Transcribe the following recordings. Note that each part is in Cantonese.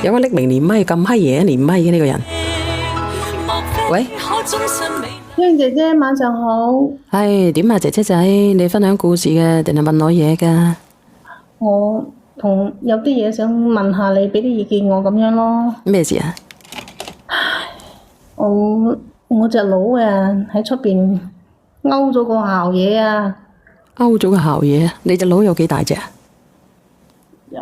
有乜匿名連咪咁閪嘢連咪嘅呢個人？喂，英姐姐晚上好。係點啊，姐姐仔，你分享故事嘅定係問我嘢噶？我有啲嘢想問下你，俾啲意見我咁樣咯。咩事啊？我隻佬啊喺出邊勾咗個姣嘢啊！勾咗個姣嘢啊？你隻佬有幾大隻啊？有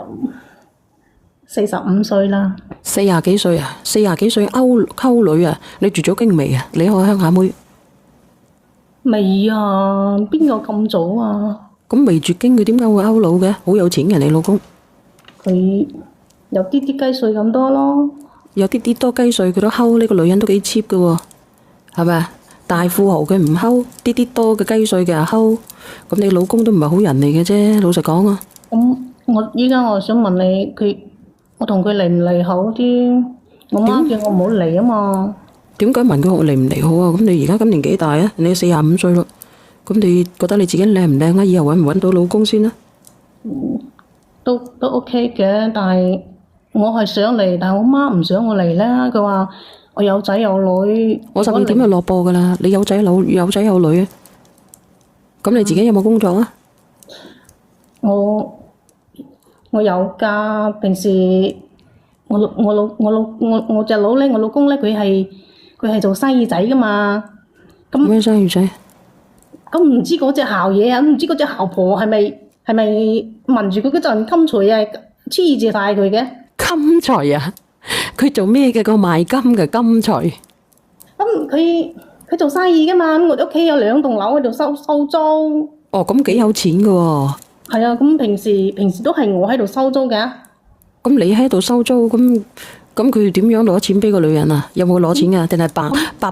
45歲啦。40幾歲啊？40幾歲溝女啊？你住咗經未啊？你係鄉下妹？未啊，邊個咁早啊？咁未絕經佢點解會勾佬嘅？好有錢嘅你老公？佢有啲啲雞碎咁多咯。有啲啲多雞碎佢都勾，呢個女人都幾 cheap 嘅喎，係咪啊？大富豪佢唔勾，啲啲多嘅雞碎嘅又勾，咁你老公都唔係好人嚟嘅啫，老實講啊。咁依家我想問你，我同佢離唔離好啲？我媽叫我唔好離啊嘛。點解問佢我離唔離好啊？咁你而家今年幾大啊？你45歲咯，咁你覺得你自己靚唔靚啊？以後搵唔搵到老公先啊？都 OK 嘅，但係我係想離，但係我媽唔想我離啦。佢話我有仔有女。我12點就落播噶啦，你有仔有女啊？咁你自己有冇工作啊？我有㗎，平時我隻佬咧，我老公咧，佢係做生意仔㗎嘛。咩生意仔？咁唔知嗰隻姣嘢啊，唔知嗰隻姣婆係咪聞住佢嗰陣金錘啊，黐住晒佢嘅。金錘啊？佢做咩嘅？個賣金嘅金錘？咁佢做生意㗎嘛，咁我哋屋企有2棟樓喺度收租。哦，咁幾有錢㗎喎。係啊，咁平時都係我喺度收租嘅。咁你喺度收租，咁佢點樣攞錢俾個女人啊？有冇攞錢㗎？定係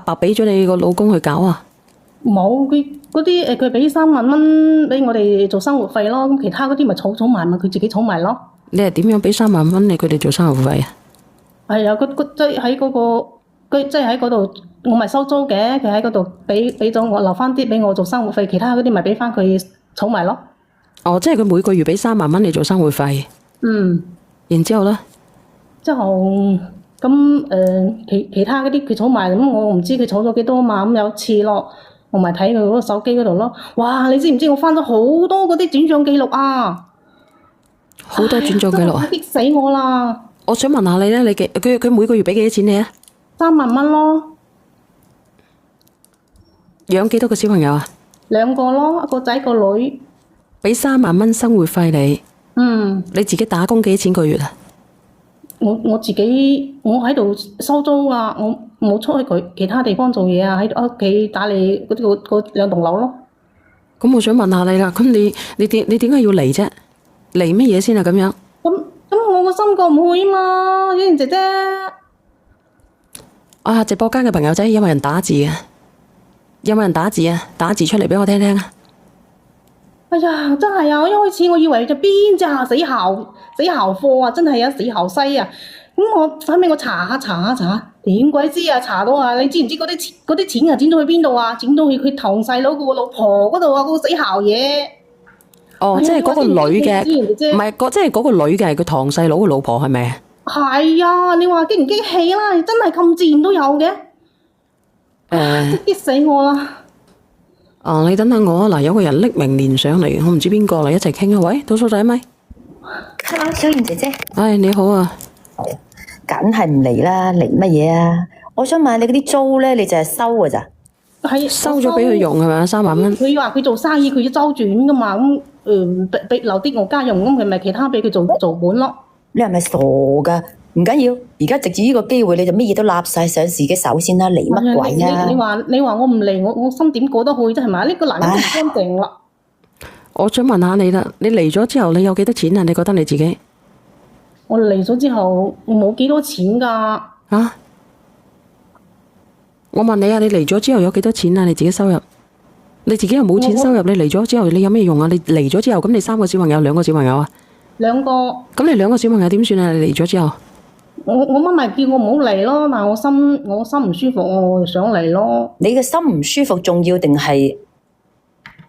白俾咗你個老公去搞啊？冇，佢俾3萬蚊俾我哋做生活費咯，咁其他嗰啲咪儲埋咪佢自己儲埋咯。你係點樣俾3萬蚊你佢哋做生活費啊？係啊，即係喺嗰度，我咪收租嘅，佢喺嗰度俾咗我留翻啲俾我做生活費，其他嗰啲咪俾翻佢儲埋咯。哦，即係佢每個月俾3萬蚊你做生活費。嗯。然之後咧？之後咁其他嗰啲佢儲埋，咁我唔知佢儲咗幾多嘛，咁有次咯，我咪睇佢嗰個手機嗰度咯。哇！你知唔知我翻咗好多嗰啲轉賬記錄啊？好多轉賬記錄啊！激死我啦！我想問下你咧，佢每個月俾幾多錢你啊？3萬蚊咯。養幾多個小朋友啊？2個咯，一個仔個女。俾3萬蚊生活費你。嗯。你自己打工幾錢個月啊？我自己喺度收租啊，我冇出去其他地方做嘢啊，喺屋企打理嗰2棟樓咯。咁我想問下你啦，咁你點解要離啫？離乜嘢先啊？咁樣。咁我個心過唔去啊嘛，婉姐姐。啊！直播間嘅朋友仔有冇人打字啊？有冇人打字啊？打字出嚟俾我聽聽啊！哎呀，真係啊！我一開始我以為就邊隻死姣貨啊，真係啊死姣西啊！咁後尾我查下，點鬼知啊？查到啊！你知唔知嗰啲錢啊，轉咗去邊度啊？轉到去佢堂細佬個老婆嗰度啊！嗰個死姣嘢。哦，即係嗰個女嘅，唔係即係嗰個女嘅係佢堂細佬嘅老婆係咪啊？係啊！你話激唔激氣啦？真係咁自然都有嘅。激死我啦！你等等我啊！嗱，有個人匿名連上嚟，我唔知邊個嚟，一齊傾啊！喂，倒數仔咪 ，Hello， 小燕姐姐。你好啊。梗係唔嚟啦，嚟乜嘢啊？我想問你嗰啲租咧，你就係收㗎咋？係收咗俾佢用係咪啊？3萬蚊。佢話佢做生意，佢要周轉噶嘛，咁俾留啲我家用，咁佢咪其他俾佢做本咯。你係咪傻噶？唔緊要，而家藉住呢個機會，你就乜嘢都立晒上自己手先啦，嚟乜鬼啊？你話我唔嚟，我心點過得去啫？係咪？呢個男人真係乾淨啦。我想問下你啦，你嚟咗之後，你有幾多錢啊？你覺得你自己？我嚟咗之後，我冇幾多錢噶。啊？我問你啊，你嚟咗之後有幾多錢啊？你自己收入？你自己又冇錢收入，你嚟咗之後你有咩用啊？你嚟咗之後，咁你3個小朋友，2個小朋友啊？2個。咁你2個小朋友點算啊？你嚟咗之後？我媽咪叫我唔好嚟咯，但係我心唔舒服，我想嚟咯。你嘅心唔舒服重要定係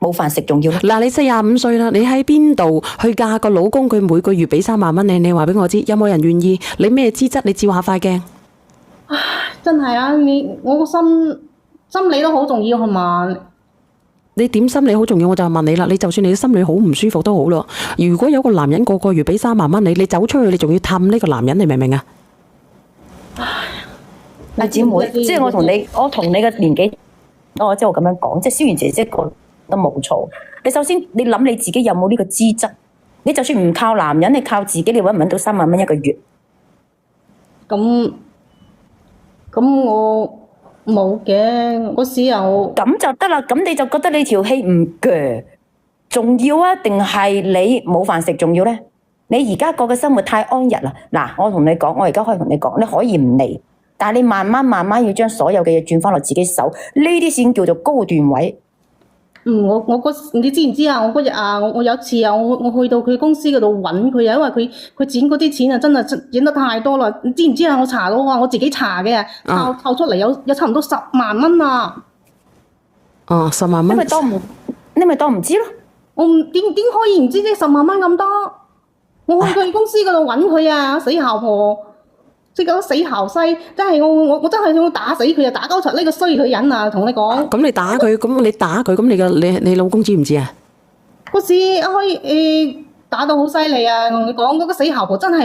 冇飯食仲要咧？嗱，你45歲啦，你喺邊度去嫁個老公？佢每個月俾3萬蚊你話俾我知，有冇人願意？你咩資質？你照下塊鏡。真係啊，我個心理都好重要係嘛？你點心理好重要，我就問你啦。你就算你心理好唔舒服都好咯。如果有個男人個月俾3萬蚊你走出去，你仲要氹呢個男人，你明唔明啊？阿姊妹，即係我同你嘅年紀，我即係我咁樣講，即係蕭源姐姐講得冇錯。你首先你諗你自己有冇呢個資質？你就算唔靠男人，你靠自己，你搵唔搵到3萬蚊一個月？咁我冇嘅，嗰時又咁就得啦。咁你就覺得你條氣唔鋸重要啊？定係你冇飯食重要咧？你而家過嘅生活太安逸啦。嗱，我同你講，我而家可以同你講，你可以唔嚟，但係你慢慢要將所有嘅嘢轉翻落自己手，呢啲先叫做高段位。你知唔知啊？我嗰日啊，我有一次啊，我去到佢公司嗰度揾佢啊，因為佢剪嗰啲錢啊，真係剪得太多啦。你知唔知啊？我查到啊，我自己查嘅，抄出嚟有差唔多10萬蚊啊！哦，10萬蚊。你咪當唔知咯？我唔點可以唔知啫？10萬蚊咁多，我去佢公司嗰度揾佢啊！死姣婆，即係嗰死姣西，真係我真係想打死佢啊！打鳩柒呢個衰女人啊！同你講。咁你打佢，咁你老公知唔知啊？嗰時可以打到好犀利啊！同你講嗰個死姣婆真係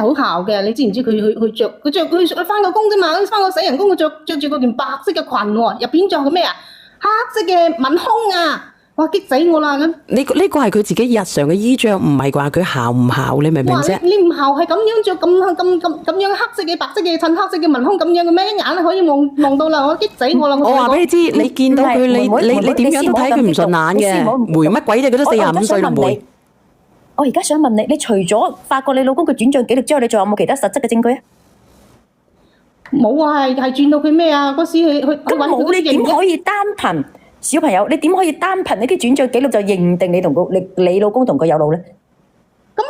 好姣嘅，你知唔知佢翻個工啫嘛？翻個死人工，佢着住嗰件白色嘅裙喎，入邊着個咩啊？黑色嘅文胸啊！哇！激死我啦咁。呢個係佢自己日常嘅衣着，唔係話佢姣唔姣，你明唔明啫？你唔姣係咁樣着咁樣黑色嘅白色嘅襯黑色嘅文胸咁樣嘅咩？一眼可以望到啦！我激死我啦！我話俾你知，你見到佢你點樣都睇佢唔順眼嘅，回乜鬼啫？佢都45歲啦，回。我而家想問你，你除咗發覺你老公嘅轉賬記錄之外，你仲有冇其他實質嘅證據啊？冇啊，係轉到佢咩啊？嗰時去揾佢冇，你點可以單憑小朋友？你點可以單憑呢啲轉賬記錄就認定你老公同佢有路咧？咁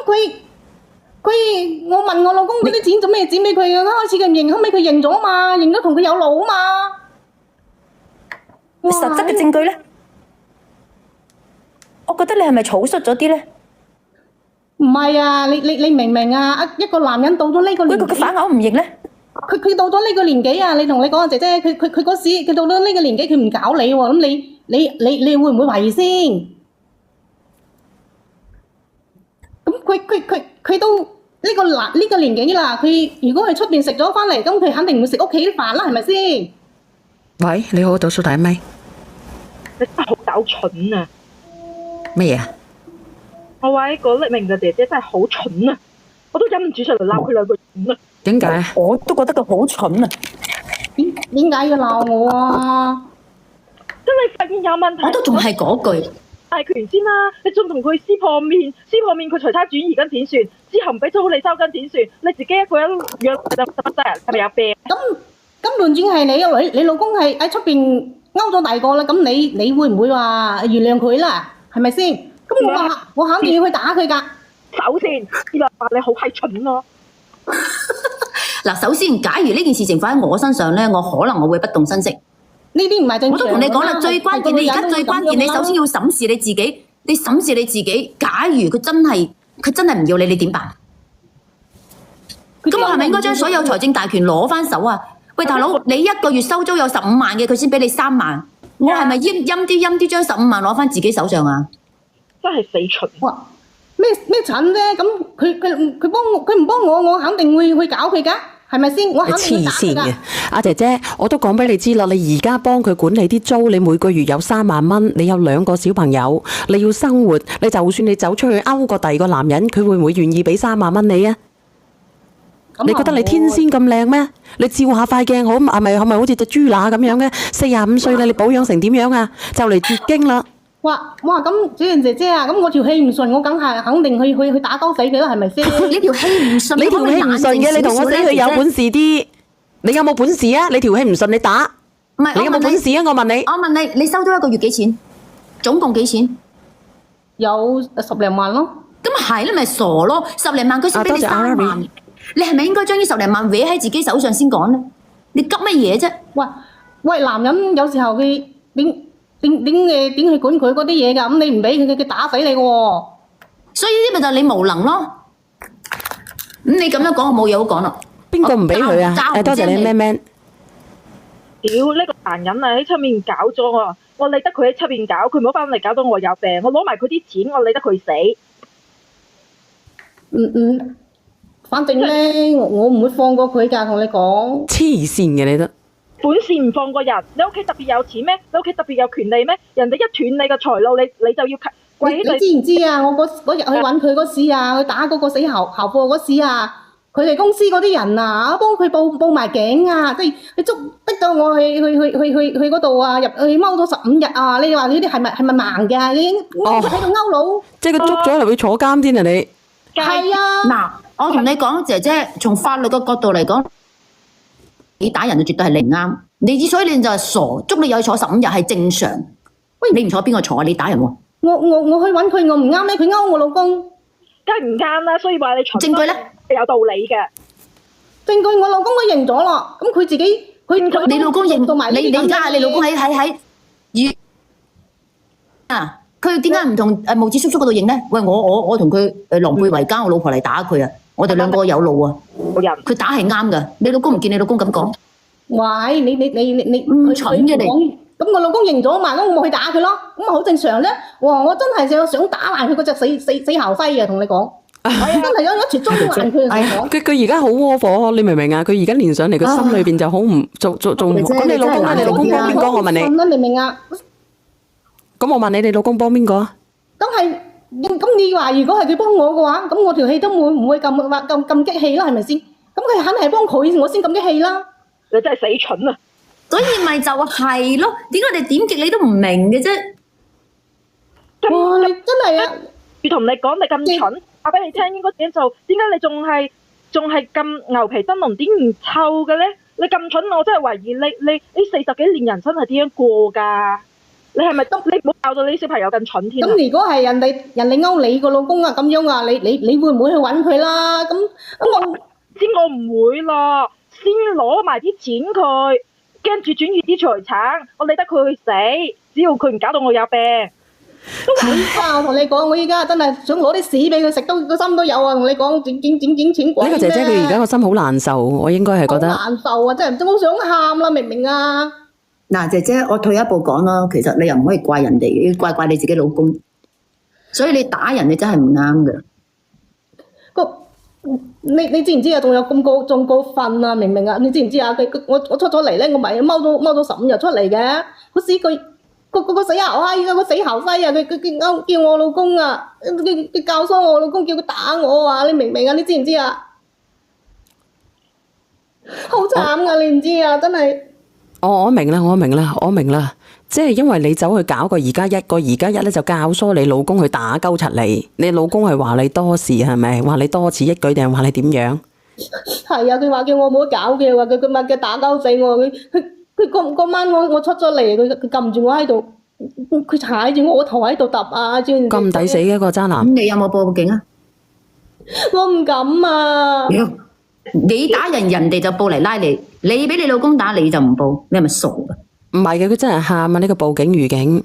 我問我老公嗰啲錢做咩剪俾佢嘅？開始佢唔認，後尾佢認咗嘛，認咗同佢有路啊嘛。實質嘅證據咧？我覺得你係咪草率咗啲咧？唔係啊，你明唔明啊？一個男人到咗呢個年紀，佢反口唔認咧？佢到咗呢個年紀啊！你同你講啊，姐姐，佢嗰時佢到咗呢個年紀，佢唔搞你喎，咁你會唔會懷疑先？咁佢都呢個年紀啦，佢如果喺出邊食咗翻嚟，咁佢肯定會食屋企啲飯啦，係咪先？喂，你好，倒數第一咪。你真係好搞蠢啊！咩嘢啊？我話呢個匿名嘅姐姐真係好蠢啊！我都忍唔住出嚟鬧佢兩句蠢啊！點解？我都覺得佢好蠢啊！點解要鬧我啊？真係發現有問題，我都仲係嗰句，大權先啦！你仲同佢撕破面，佢隨他轉移緊點算？之後唔俾租你收緊點算？你自己一個人養就得人，係咪有病？咁亂轉係你個女，你老公係喺出邊勾咗大個啦，咁你會唔會話原諒佢啦？係咪先？咁我肯定要去打佢㗎。首先，呢個話你好閪蠢咯。嗱，首先，假如呢件事情發喺我身上咧，我可能會不動聲色。呢啲唔係正常。我都同你講啦，最關鍵，你而家最關鍵，你首先要審視你自己。你審視你自己，假如佢真係唔要你，你點辦？咁我係咪應該將所有財政大權攞翻手啊？喂，大佬，你一個月收租有15萬嘅，佢先俾你3萬，我係咪陰啲將15萬攞翻自己手上啊？真係死蠢！哇！咩蠢啫？咁佢唔幫我，我肯定會去搞佢㗎，係咪先？我肯定會打佢㗎。阿姐姐，我都講俾你知啦，你而家幫佢管理啲租，你每個月有3萬蚊，你有2個小朋友，你要生活，你就算你走出去勾個第二個男人，佢會唔會願意俾3萬蚊你啊？你覺得你天仙咁靚咩？你照下塊鏡好，係咪好似隻豬乸咁樣嘅？45歲啦，你保養成點樣啊？就嚟絕經啦！哇！咁小燕姐姐啊，咁我條氣唔順，我梗係肯定去打鳩死佢啦，係咪先？你條氣唔順，你條氣唔順嘅，你同我死佢有本事啲。你有冇本事啊？你條氣唔順，你打。唔係，你有冇本事啊？我問你。我問你，你收咗一個月幾錢？總共幾錢？有10零萬咯。咁係啦，咪傻咯！10零萬佢先俾你3萬，你係咪應該將呢10零萬搲喺自己手上先講咧？你急乜嘢啫？喂，男人有時候佢點？點去管佢嗰啲嘢㗎？咁你唔俾佢打死你嘅喎。所以呢啲咪就係你無能咯。咁你咁樣講，我冇嘢好講啦。邊個唔俾佢啊？多謝你咩咩。屌呢個男人啊，喺出面搞咗我理得佢喺出面搞，佢唔好翻嚟搞到我有病，我攞埋佢啲錢，我理得佢死。反正咧，我唔會放過佢㗎，同你講。黐線嘅你都。本事唔放過人，你屋企特別有錢咩？你屋企特別有權利咩？人哋一斷你個財路，你就要跪喺度。你知唔知啊？我嗰日去揾佢嗰時啊，去打嗰個死校貨嗰時啊，佢哋公司嗰啲人啊，幫佢報埋警啊，即係佢逼到我去嗰度啊，入去踎咗15日啊！你話呢啲係咪盲㗎？你喺度勾佬，即係佢捉咗入去坐監添啊！你係啊。嗱，我同你講，姐姐，從法律嘅角度嚟講，你打人就絕對係你唔啱。你之所以你就係傻，捉你有坐15日係正常。喂，你唔坐邊個坐啊？你打人喎。我去揾佢，我唔啱咩？佢勾我老公，梗係唔啱啦，所以話你蠢。證據咧？有道理嘅。證據我老公都認咗咯，咁佢自己佢你老公認到埋呢啲咁嘅嘢。你而家你老公喺啊？佢點解唔同無子叔叔嗰度認咧？喂，我同佢狼狽為奸，我老婆嚟打佢啊！我哋兩個有路啊！佢打係啱噶，你老公唔見你老公咁講。喂，你咁蠢嘅你。咁我老公認咗嘛，咁我冇去打佢咯，咁啊好正常咧。哇！我真係想打爛佢嗰隻死校徽啊！同你講，真係一齊捉爛佢啊！佢而家好窩火，你明唔明啊？佢而家連上嚟，佢心裏邊就好唔做唔。咁你老公咧？你老公幫邊個？我問你。明唔明啊？咁我問你，你老公幫邊個啊？咁你話如果係佢幫我嘅話，咁我條氣都唔會咁激氣啦，係咪先？咁佢肯定係幫佢，我先咁激氣啦。你真係死蠢啊！所以咪就係咯，點解我哋點極你都唔明嘅啫？哇！你真係啊！要同你講，你咁蠢，話俾你聽應該點做？點解你仲係咁牛皮燈籠點唔臭嘅咧？你咁蠢，我真係懷疑你40幾年人生係點樣過㗎？你係咪你唔好教到你啲小朋友咁蠢添啊？咁如果係人哋勾你個老公啊咁樣啊，你會唔會去揾佢啦？咁我唔會啦，先攞埋啲錢佢。跟住轉移啲財產，我理得佢去死，只要佢唔搞到我有病。我同你講，我依家真係想攞啲屎俾佢食，個心都有啊！同你講，整錢鬼咩？呢個姐姐佢而家個心好難受，我應該係覺得好難受啊！真係好想喊啦，明唔明啊？嗱，姐姐，我退一步講啦，其實你又唔可以怪人哋，要怪你自己老公。所以你打人，你真係唔啱嘅。你知唔知啊？仲有仲過分啊？明唔明啊？你知唔知啊？我出咗嚟咧，我咪踎咗15日出嚟嘅。嗰時佢個死校閪啊，個死校徽啊，佢叫我老公啊，佢教唆我老公叫佢打我啊！你明唔明啊？你知唔知啊？好慘啊！你唔知啊？真係。我明啦，即係因為你走去搞個2+1，個2+1咧就教唆你老公去打鳩柒你，你老公係話你多事係咪？話你多此一舉定係話你點樣？係啊，佢話叫我唔好搞嘅，話佢咪叫打鳩死我，佢嗰晚我出咗嚟，佢撳住我喺度，佢踩住我個頭喺度揼啊！咁抵死嘅一個渣男。咁你有冇報警啊？我唔敢啊！你打人，人哋就報嚟拉你，你俾你老公打你就唔報，你係咪傻㗎？唔係嘅，佢真係喊啊！呢個報警預警，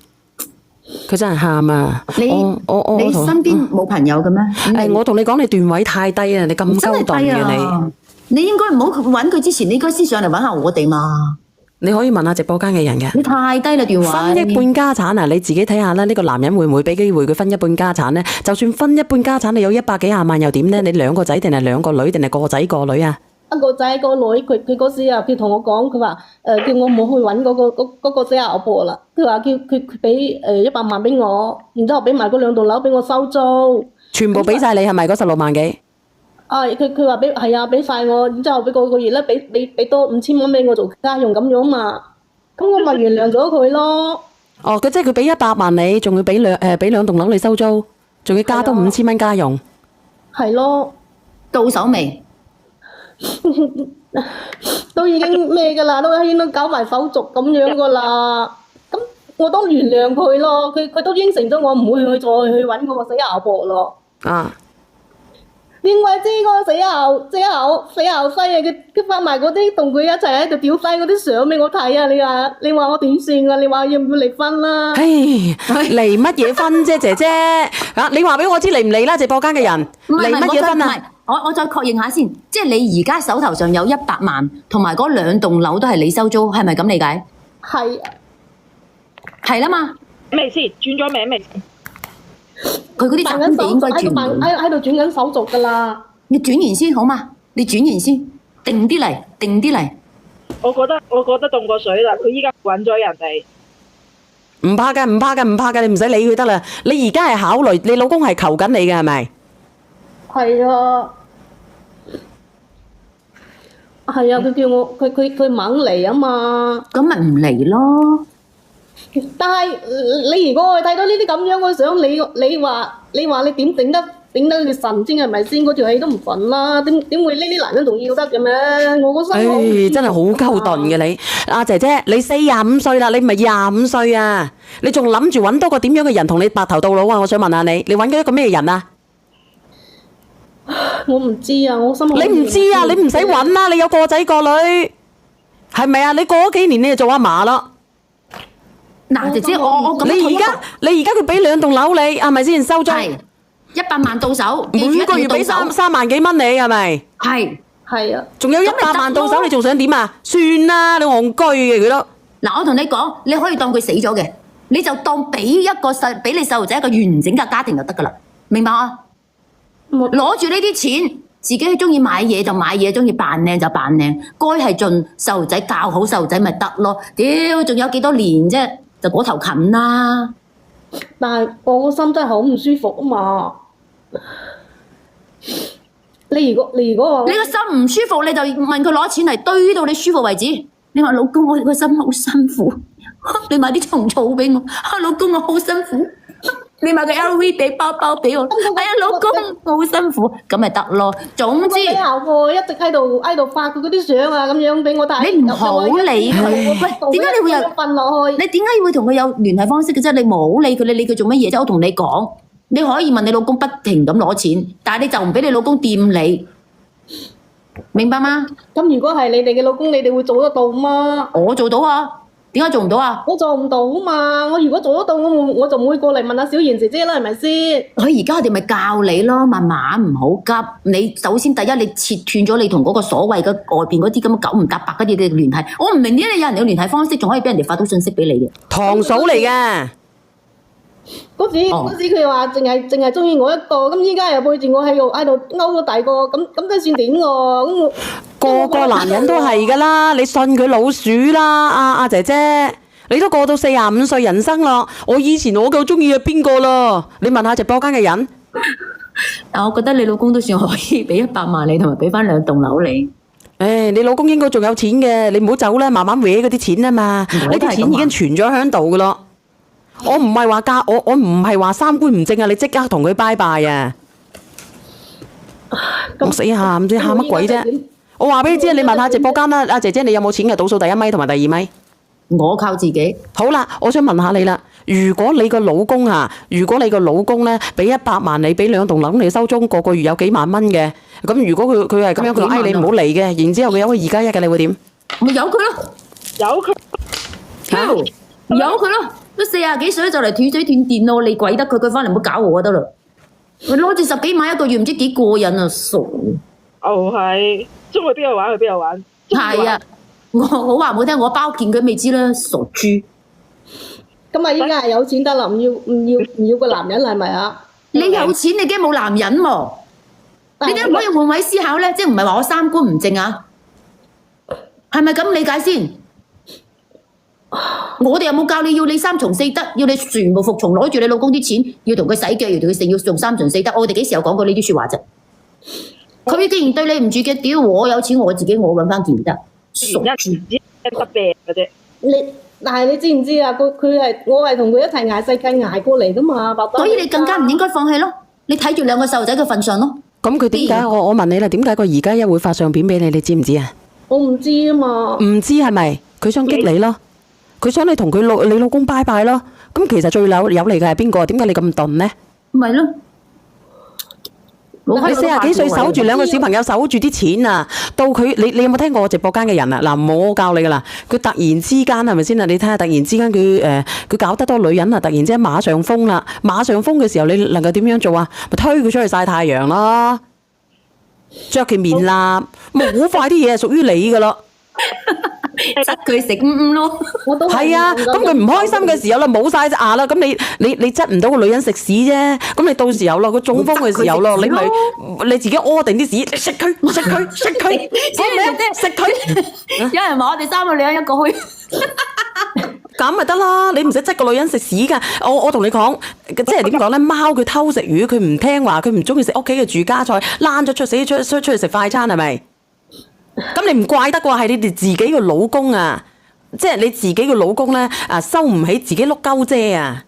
佢真係喊啊！你身邊冇朋友嘅咩？我同你講，你段位太低啊！你咁鳩鈍嘅你應該唔好揾佢之前，你應該先上嚟揾下我哋嘛。你可以問下直播間嘅人嘅。你太低啦段位。分一半家產啊！你自己睇下啦，呢個男人會唔會俾機會佢分一半家產咧？就算分一半家產，你有100幾廿萬又點咧？你2個仔定係2個女定係個仔個女啊？一個仔個女，佢嗰時啊，佢同我講，佢話叫我唔好去揾嗰個死阿婆啦。佢話叫佢俾100萬俾我，然之後俾埋嗰2棟樓俾我收租。全部俾晒你係咪嗰16萬幾？啊！佢話俾晒我，然之後俾個月咧俾多5000蚊俾我做家用咁樣嘛。咁我咪原諒咗佢咯。哦，佢即係佢俾100萬你，仲要俾兩棟樓你收租，仲要加多5000蚊家用。係咯。到手未？都已經咩噶啦，都搞埋手續咁樣噶啦。咁我都原諒佢咯，佢都應承咗我唔會再去揾嗰個死阿婆咯。啊！點鬼知嗰個死後西啊！佢發埋嗰啲同佢一齊喺度屌閪嗰啲相俾我睇啊！你話我點算啊？你話要唔要離婚啦？唉，離乜嘢婚啫，姐姐啊！你話俾我知離唔離啦？直播間嘅人離乜嘢婚啊？我再確認下先，即係你而家手頭上有100萬，同埋嗰2棟樓都係你收租，係咪咁理解？係係啦嘛，未先轉咗名未？佢嗰啲集資地應該轉唔到。喺度轉緊手續㗎啦。你轉完先好嘛？你轉完先，定啲嚟。我覺得凍過水啦，佢依家揾咗人哋。唔怕嘅，你唔使理佢得啦。你而家係考慮，你老公係求緊你嘅係咪？係啊，佢叫我佢猛嚟啊嘛。咁咪唔嚟咯。但係你如果我睇到呢啲咁樣嘅相，你話你點頂得佢神先係咪先？嗰條氣都唔順啦，點會呢啲男人仲要得嘅咩？我個心唉，真係好鳩鈍嘅你。阿姐姐，你45歲啦，你唔係25歲啊？你仲諗住揾多個點樣嘅人同你白頭到老啊？我想問下你揾咗一個咩人啊？我唔知啊，我心你唔知啊？你唔使揾啦，你有個仔個女，係咪啊？你過咗幾年你就做阿嫲咯。嗱，姐姐，我咁樣你而家佢俾2棟樓你，係咪先收租？係100萬到手，每個月俾3萬幾蚊你，係咪？係啊，仲有100萬到手，你仲想點啊？算啦，你戇居嘅佢都。嗱，我同你講，你可以當佢死咗嘅，你就當俾你細路仔一個完整嘅家庭就得噶啦，明白啊？攞住呢啲錢，自己中意買嘢就買嘢，中意扮靚就扮靚，該係盡細路仔教好細路仔咪得咯。屌，仲有幾多年啫？就嗰頭近啦。但係我個心真係好唔舒服啊嘛！你如果話你個心唔舒服，你就問佢攞錢嚟堆到你舒服為止。你話老公，我個心好辛苦，你買啲蟲草俾我。老公，我好辛苦。你買個 LV 俾包包俾我。哎呀，老公，我好辛苦，咁咪得咯。總之，啲校貨一直喺度發佢嗰啲相啊，咁樣俾我睇。你唔好理佢。喂，點解你會有瞓落去？你點解會同佢有聯繫方式嘅啫？你冇理佢，你理佢做乜嘢啫？我同你講，你可以問你老公不停咁攞錢，但係你就唔俾你老公掂你，明白嗎？咁如果係你哋嘅老公，你哋會做得到嗎？我做到啊，點解做唔到啊？我做唔到啊嘛！我如果做得到，我就唔會過嚟問下小賢姐姐啦，係咪先？佢而家我哋咪教你咯，慢慢唔好急。你首先第一，你切斷咗你同嗰個所謂嘅外邊嗰啲咁九唔搭八嗰啲嘅聯繫。我唔明點解你有人有聯繫方式，仲可以俾人哋發到信息俾你嘅。堂嫂嚟嘅。嗰時佢話淨係中意我一個，咁依家又背住我喺度勾咗第二個，咁都算點喎？個個男人都係噶啦，你信佢老鼠啦，阿姐姐，你都過到45歲人生咯。我以前我夠中意係邊個咯？你問下直播間嘅人。但我覺得你老公都算可以俾100萬你，同埋俾翻2棟樓你。唉，你老公應該仲有錢嘅，你唔好走啦，慢慢搲嗰啲錢啊嘛。呢啲錢已經存咗喺度噶咯。我唔係話我唔係話三觀唔正啊！你即刻同佢拜拜啊！我死喊唔知喊乜鬼啫！我話俾你知，你問下直播間啦，阿姐姐你有冇錢嘅？倒數第1米同埋第2米。我靠自己。好啦，我想問下你啦，如果你個老公咧俾100萬你，俾2棟樓你收租，個月有幾萬蚊嘅，咁如果佢係咁樣，佢嗌你唔好嚟嘅，然之後佢有個2+1嘅，你會點？咪由佢咯，有佢由佢咯。都40幾歲就嚟斷水斷電咯，你鬼得佢翻嚟唔好搞我就得啦。我攞住10幾萬一個月，唔知幾過癮啊！傻。係，中意邊度玩去邊度玩。係啊，我好話唔好聽，我包件佢未知啦，傻豬。咁啊，依家係有錢得啦，唔要個男人係咪啊？你有錢，你驚冇男人喎？你點解唔可以換位思考咧？即係唔係話我三觀唔正啊？係咪咁理解先？我哋有冇教你要你3從4德，要你全部服從，攞住你老公啲錢，要同佢洗腳，要同佢食，要用3從4德？我哋幾時有講過呢啲說話啫？佢既然對你唔住嘅，屌我有錢我自己我搵翻件得，傻豬得病嘅啫。但係你知唔知啊？我係同佢一齊捱世界捱過嚟噶嘛，爸爸。所以你更加唔應該放棄咯。你睇住2個細路仔嘅份上咯。咁佢點解？我問你啦，點解個2+1會發相片俾你？你知唔知啊？我唔知啊嘛。唔知係咪？佢想激你咯。佢想你同你老公拜拜咯，咁其實最有利嘅係邊個？點解你咁鈍呢？咪咯，你40幾歲守住兩個小朋友，守住啲錢啊！到佢，你有冇聽過我直播間嘅人啊？嗱，我教你噶啦，佢突然之間係咪先啊？你睇下，突然之間佢搞得多女人啊！突然之間馬上風啦，馬上風嘅時候，你能夠點樣做啊？咪推佢出去曬太陽咯，着件棉褸，咪好快啲嘢係屬於你噶咯。執佢食咯，我都係啊，咁佢唔開心嘅時候啦，冇晒隻牙啦，咁你執唔到個女人食屎啫，咁你到時候咯，佢中風嘅時候咯，你自己屙定啲屎，你食佢，食佢，食佢，食佢，有人話我哋3個女人一個去，咁咪得啦，你唔使執個女人食屎噶，我同你講，即係點講咧？貓佢偷食魚，佢唔聽話，佢唔中意食屋企嘅住家菜，躝咗出去食快餐係咪？咁你唔怪得啩，係你哋自己個老公啊，即係你自己個老公咧收唔起自己碌鳩啫啊！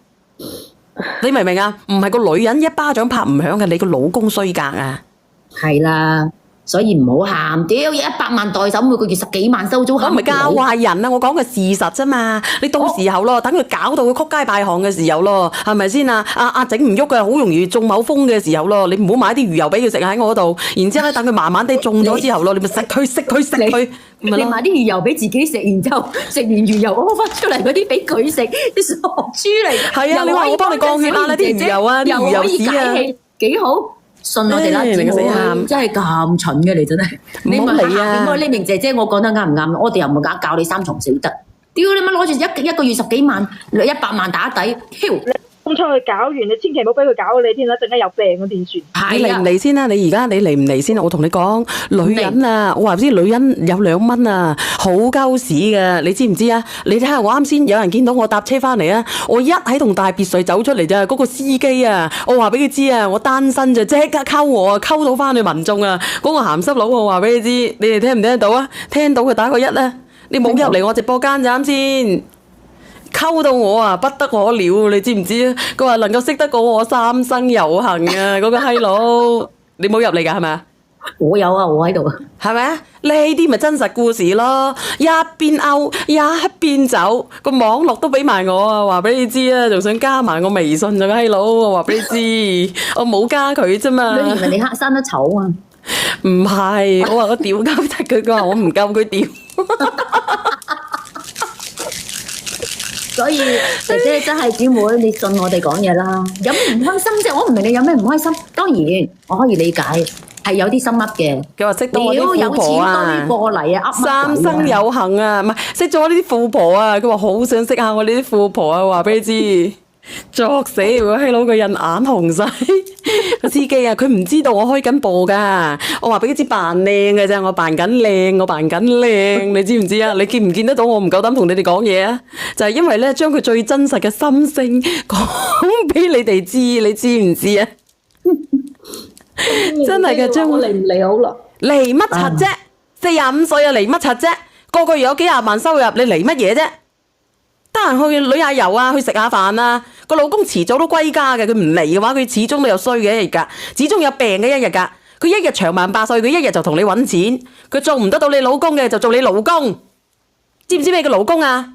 你明唔明啊？唔係個女人一巴掌拍唔響嘅，你個老公衰格啊！係啦。所以唔好喊，屌100萬代手，每個月10幾萬收租，我唔係教壞人啊，我講嘅事實啫嘛。你到時候咯，等佢搞到佢曲街敗巷嘅時候咯，係咪先啊？整唔喐嘅，好容易中某風嘅時候咯，你唔好買啲魚油俾佢食喺我度，然之後咧等佢慢慢地中咗之後咯，你咪食佢，你買啲魚油俾自己食，然之後食完魚油屙翻出嚟嗰啲俾佢食，啲傻豬嚟。係啊，你話我幫你降血壓啦，啲魚油啊，啲魚油屎啊，幾好。信我哋啦，真係咁蠢嘅你真係，你問下呢名姐姐，我講得啱唔啱？我哋又唔係教你3從4德，屌你乜攞住一個月10幾萬，100萬打底，挑咁出去搞完，你千祈唔好俾佢搞你添啦，陣間有病咁點算？你嚟唔嚟先啊？你而家你嚟唔嚟先啊？我同你講，女人啊，我話知女人有2蚊啊，好鳩屎嘅，你知唔知啊？你睇下我啱先有人見到我搭車翻嚟啊，我一喺棟大別墅走出嚟咋，嗰個司機啊，我話俾佢知啊，我單身就即刻溝我啊，溝到翻去民眾啊，嗰個鹹濕佬我話俾你知，你哋聽唔聽得到啊？聽到嘅打個1啦，你冇入嚟我直播間咋啱先。溝到我啊，不得可了，你知唔知啊？佢話能夠識得過我3生有幸啊！嗰個閪佬，你冇入嚟㗎係咪啊？我有啊，我喺度啊，係咪啊？呢啲咪真實故事咯，一邊勾一邊走，個網絡都俾埋我啊！話俾你知啊，仲想加埋我微信咗個閪佬，我話俾你知，我冇加佢啫嘛。你以為你黑生得醜啊？唔係，我話我屌鳩得佢，佢話我唔夠佢屌。所以姐姐真係姊妹，你信我哋講嘢啦。有咩唔開心啫？我唔明你有咩唔開心。當然我可以理解，係有啲心噏嘅。佢話識到我啲富婆啊，有錢過嚟啊，三生有幸啊，唔係識咗我呢啲富婆啊。佢話好想識下我呢啲富婆啊，話俾你知。作死個閪佬個人眼紅晒，個司機啊，佢唔知道我開緊播噶，我話俾佢知扮靚嘅啫，我扮緊靚，我扮緊靚，你知唔知啊？你見唔見得到我唔夠膽同你哋講嘢啊？就係因為咧，將佢最真實嘅心聲講俾你哋知，你知唔知啊？真係嘅，將我嚟唔嚟好啦？嚟乜柒啫？45歲啊，嚟乜柒啫？個月有幾廿萬收入，你嚟乜嘢啫？得閒去旅下遊啊，去食下飯啊，個老公遲早都歸家嘅，佢唔嚟嘅話，佢始終都有衰嘅一日噶，始終有病嘅一日噶。佢一日長命百歲，佢一日就同你搵錢，佢做唔得到你老公嘅就做你勞工，知唔知咩叫勞工啊？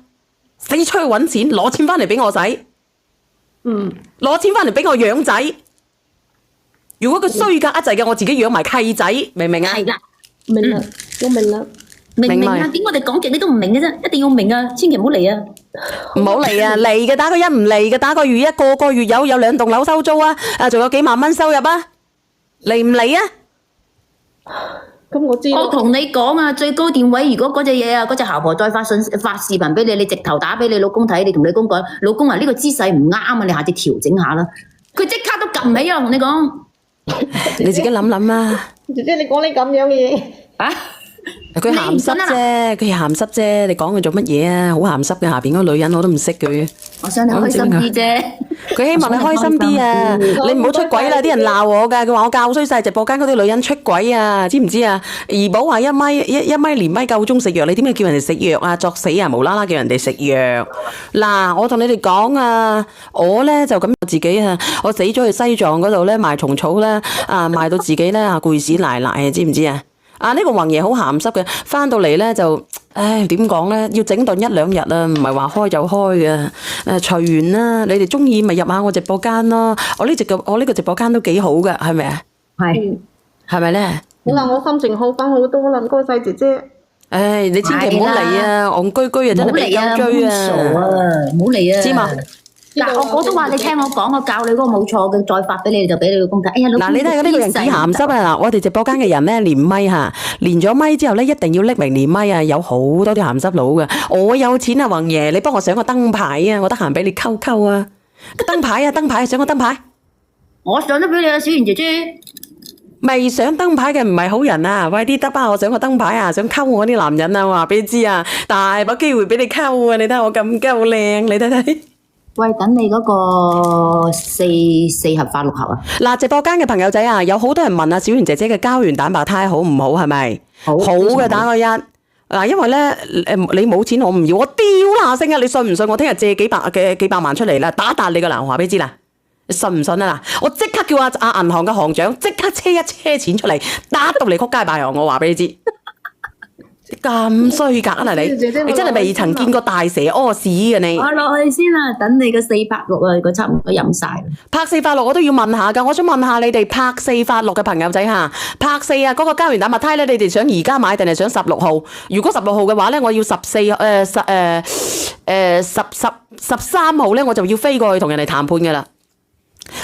死出去搵錢，攞錢翻嚟俾我使，攞錢翻嚟俾我養仔。如果佢衰格一滯嘅，我自己養埋契仔，明唔明啊？係啦，明啦，我明啦。明啊？點我哋講極你都唔明嘅啫，一定要明啊！千祈唔好嚟啊！唔好嚟啊！嚟嘅打個1，唔嚟嘅打個月1，個月有2棟樓收租啊！仲有幾萬蚊收入啊！嚟唔嚟啊？咁我知。我同你講啊，最高電位，如果嗰隻嘢啊，嗰隻姣婆再發視頻俾你，你直頭打俾你老公睇，你同你老公講，老公啊，呢個姿勢唔啱啊，你下次調整下啦。佢即刻都撳起啊！我同你講，你自己諗諗啊！姐姐，你講你咁樣嘅嘢啊？佢鹹濕啫，佢鹹濕啫，你講佢做乜嘢啊？好鹹濕嘅，下邊嗰個女人我都唔識佢。我想你開心啲啫。佢希望你開心啲啊！你唔好出軌啦，啲人鬧我噶，佢話我教衰晒直播間嗰啲女人出軌啊，知唔知啊？怡寶話1米連米夠鐘食藥，你點解叫人哋食藥啊？作死啊！無啦啦叫人哋食藥。嗱，我同你哋講啊，我咧就咁自己啊，我死咗去西藏嗰度咧賣蟲草咧，賣到自己咧攰屎賴賴啊，知唔知啊？呢個宏爺好鹹濕嘅，翻到嚟咧就，點講咧？要整頓1-2日啊，唔係話開就開嘅。隨緣啦，你哋中意咪入下我直播間咯。我呢個直播間都幾好噶，係咪啊？係係咪咧？好啦，我心情好翻好多啦，唔該晒姐姐。唉，你千祈唔好嚟啊，戇居居啊，真係俾鳩追傻啊！啊，唔好嚟啊！知嘛？嗱，我都話你聽我講，我教你嗰個冇錯嘅，再發俾你就俾你老公睇。哎呀，老嗱，公你睇下呢個人幾鹹濕啊！嗱，我哋直播間嘅人咧連咪嚇，連咗咪之後咧一定要匿名連咪啊！有好多啲鹹濕佬嘅。我有錢啊，宏爺，你幫我上個燈牌啊！我得閒俾你溝溝啊！燈牌啊，燈牌，上個燈牌。我上咗俾你啊，小圓姐姐。未上燈牌嘅唔係好人啊！喂，啲得巴，我上個燈牌啊，想溝我啲男人啊！我話俾你知啊，大把機會俾你溝啊！你睇我咁鳩靚，你睇睇。喂，等你嗰個四盒化六盒啊！嗱，直播間嘅朋友仔啊，有好多人問啊，小圓姐姐嘅膠原蛋白胎好唔好？係咪？好嘅，打個一。嗱，因為咧，你冇錢我唔要，我屌下聲啊！你信唔信？我聽日借幾百萬出嚟啦，打笪你噶啦，我話俾你知啦。你信唔信啊？嗱，我即刻叫阿銀行嘅行長即刻車一車錢出嚟，打到你仆街敗行，我話俾你知。咁衰格啊！你真係未曾見過大蛇屙屎嘅你。我落去先啦，等你個486啊，佢差唔多飲晒啦。拍486我都要問下㗎，我想問下你哋拍486嘅朋友仔嚇，拍4啊嗰個膠原蛋白胎咧，你哋想而家買定係想16號？如果16號嘅話咧，我要13號咧，我就要飛過去同人哋談判㗎啦。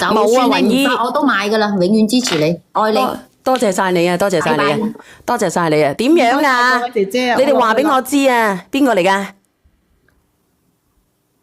冇啊，雲姨，我都買㗎啦，永遠支持你，愛你。多謝晒你啊！多謝晒你啊！多謝晒你啊！點樣啊？姐姐啊，你哋話俾我知啊！邊個嚟㗎？